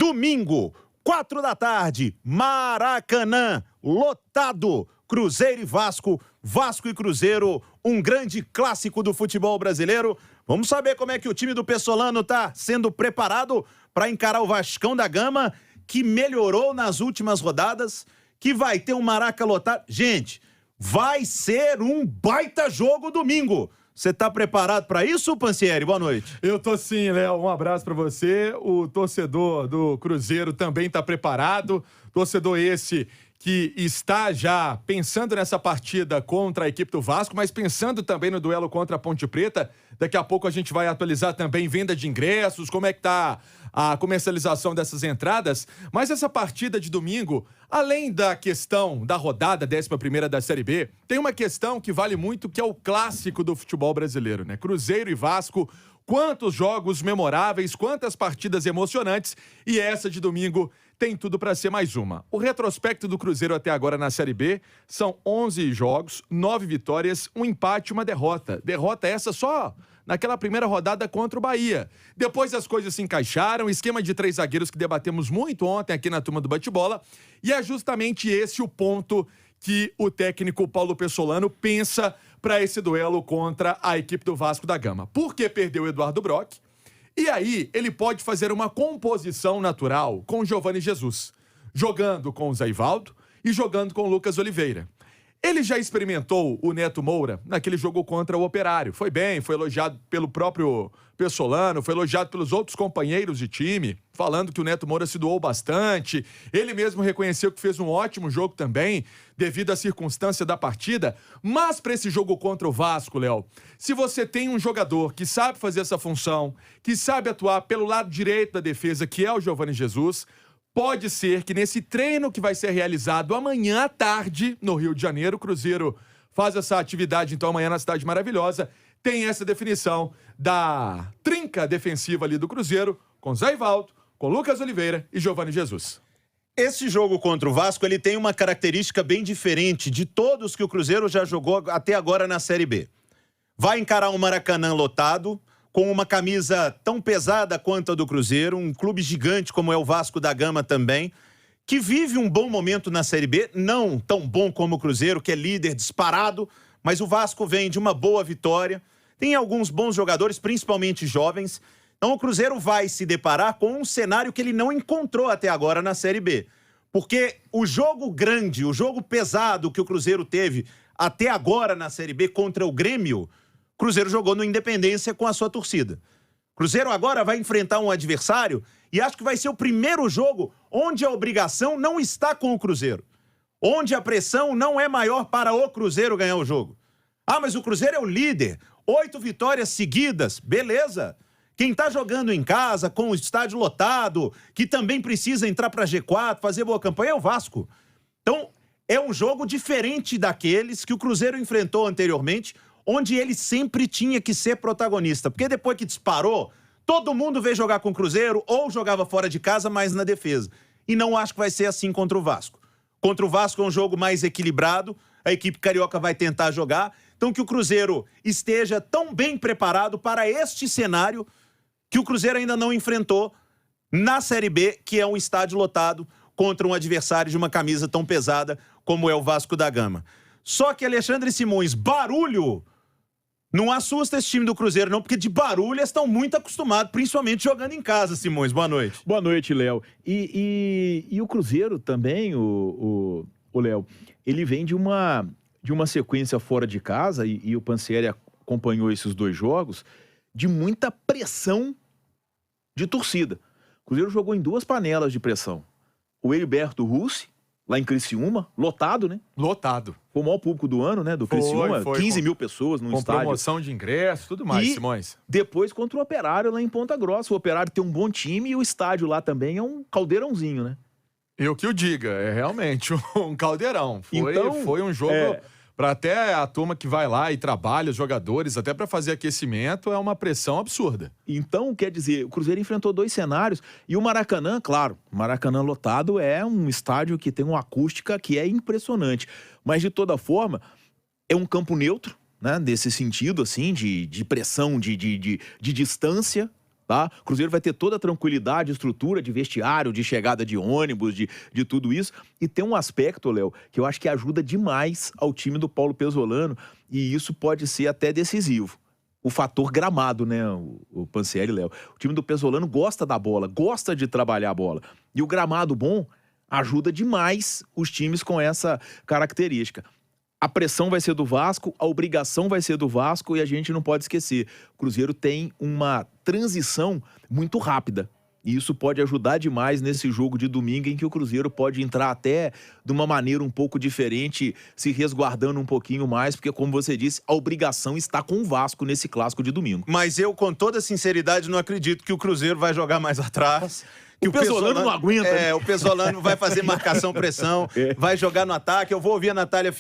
Domingo, 4 da tarde, Maracanã, lotado. Cruzeiro e Vasco, Vasco e Cruzeiro, um grande clássico do futebol brasileiro. Vamos saber como é que o time do Pessolano está sendo preparado para encarar o Vascão da Gama, que melhorou nas últimas rodadas, que vai ter um Maraca lotado. Gente, vai ser um baita jogo domingo. Você tá preparado para isso, Pansieri? Boa noite. Eu tô sim, Léo. Um abraço para você. O torcedor do Cruzeiro também tá preparado. Torcedor esse que está já pensando nessa partida contra a equipe do Vasco, mas pensando também no duelo contra a Ponte Preta. Daqui a pouco a gente vai atualizar também venda de ingressos, como é que tá a comercialização dessas entradas. Mas essa partida de domingo, além da questão da rodada 11ª da Série B, tem uma questão que vale muito, que é o clássico do futebol brasileiro, né? Cruzeiro e Vasco, quantos jogos memoráveis, quantas partidas emocionantes, e essa de domingo tem tudo para ser mais uma. O retrospecto do Cruzeiro até agora na Série B são 11 jogos, 9 vitórias, um empate e uma derrota. Derrota essa só naquela primeira rodada contra o Bahia. Depois as coisas se encaixaram, esquema de 3 zagueiros que debatemos muito ontem aqui na turma do Bate-Bola, e é justamente esse o ponto que o técnico Paulo Pessolano pensa para esse duelo contra a equipe do Vasco da Gama. Porque perdeu o Eduardo Brock, e aí ele pode fazer uma composição natural com o Giovani Jesus, jogando com o Zé Ivaldo e jogando com o Lucas Oliveira. Ele já experimentou o Neto Moura naquele jogo contra o Operário. Foi bem, foi elogiado pelo próprio Pessolano, foi elogiado pelos outros companheiros de time, falando que o Neto Moura se doou bastante. Ele mesmo reconheceu que fez um ótimo jogo também, devido à circunstância da partida. Mas para esse jogo contra o Vasco, Léo, se você tem um jogador que sabe fazer essa função, que sabe atuar pelo lado direito da defesa, que é o Giovani Jesus, pode ser que nesse treino que vai ser realizado amanhã à tarde, no Rio de Janeiro, o Cruzeiro faz essa atividade, então, amanhã na Cidade Maravilhosa, tem essa definição da trinca defensiva ali do Cruzeiro, com Zé Ivaldo, com Lucas Oliveira e Giovani Jesus. Esse jogo contra o Vasco, ele tem uma característica bem diferente de todos que o Cruzeiro já jogou até agora na Série B. Vai encarar um Maracanã lotado, com uma camisa tão pesada quanto a do Cruzeiro, um clube gigante como é o Vasco da Gama também, que vive um bom momento na Série B, não tão bom como o Cruzeiro, que é líder disparado, mas o Vasco vem de uma boa vitória, tem alguns bons jogadores, principalmente jovens. Então o Cruzeiro vai se deparar com um cenário que ele não encontrou até agora na Série B. Porque o jogo grande, o jogo pesado que o Cruzeiro teve até agora na Série B contra o Grêmio, o Cruzeiro jogou no Independência com a sua torcida. O Cruzeiro agora vai enfrentar um adversário e acho que vai ser o primeiro jogo onde a obrigação não está com o Cruzeiro. Onde a pressão não é maior para o Cruzeiro ganhar o jogo. Ah, mas o Cruzeiro é o líder. 8 vitórias seguidas, beleza. Quem está jogando em casa, com o estádio lotado, que também precisa entrar para G4, fazer boa campanha, é o Vasco. Então, é um jogo diferente daqueles que o Cruzeiro enfrentou anteriormente, onde ele sempre tinha que ser protagonista. Porque depois que disparou, todo mundo veio jogar com o Cruzeiro ou jogava fora de casa, mas na defesa. E não acho que vai ser assim contra o Vasco. Contra o Vasco é um jogo mais equilibrado, a equipe carioca vai tentar jogar. Então que o Cruzeiro esteja tão bem preparado para este cenário que o Cruzeiro ainda não enfrentou na Série B, que é um estádio lotado contra um adversário de uma camisa tão pesada como é o Vasco da Gama. Só que Alexandre Simões, barulho não assusta esse time do Cruzeiro, não, porque de barulho eles estão muito acostumados, principalmente jogando em casa, Simões. Boa noite. Boa noite, Léo. E o Cruzeiro também, o Léo, ele vem de uma sequência fora de casa, e o Pansieri acompanhou esses 2 jogos, de muita pressão de torcida. O Cruzeiro jogou em 2 panelas de pressão. O Heriberto Russi, lá em Criciúma, lotado, né? Lotado. Foi o maior público do ano, né? Do Criciúma, 15 mil pessoas no estádio. Com promoção de ingressos, tudo mais, Simões. Depois contra o Operário lá em Ponta Grossa. O Operário tem um bom time e o estádio lá também é um caldeirãozinho, né? Eu que o diga, é realmente um caldeirão. Foi um jogo para até a turma que vai lá e trabalha, os jogadores, até para fazer aquecimento, é uma pressão absurda. Então, quer dizer, o Cruzeiro enfrentou 2 cenários e o Maracanã, claro, o Maracanã lotado é um estádio que tem uma acústica que é impressionante. Mas, de toda forma, é um campo neutro, né? Desse sentido, assim, de pressão, de distância. Tá? O Cruzeiro vai ter toda a tranquilidade, estrutura de vestiário, de chegada de ônibus, de tudo isso. E tem um aspecto, Léo, que eu acho que ajuda demais ao time do Paulo Pesolano, e isso pode ser até decisivo. O fator gramado, né, o Pansieri, Léo. O time do Pesolano gosta da bola, gosta de trabalhar a bola. E o gramado bom ajuda demais os times com essa característica. A pressão vai ser do Vasco, a obrigação vai ser do Vasco e a gente não pode esquecer. O Cruzeiro tem uma transição muito rápida. E isso pode ajudar demais nesse jogo de domingo em que o Cruzeiro pode entrar até de uma maneira um pouco diferente, se resguardando um pouquinho mais, porque, como você disse, a obrigação está com o Vasco nesse clássico de domingo. Mas eu, com toda sinceridade, não acredito que o Cruzeiro vai jogar mais atrás. Que o Pesolano não aguenta. O Pesolano vai fazer marcação-pressão, vai jogar no ataque. Eu vou ouvir a Natália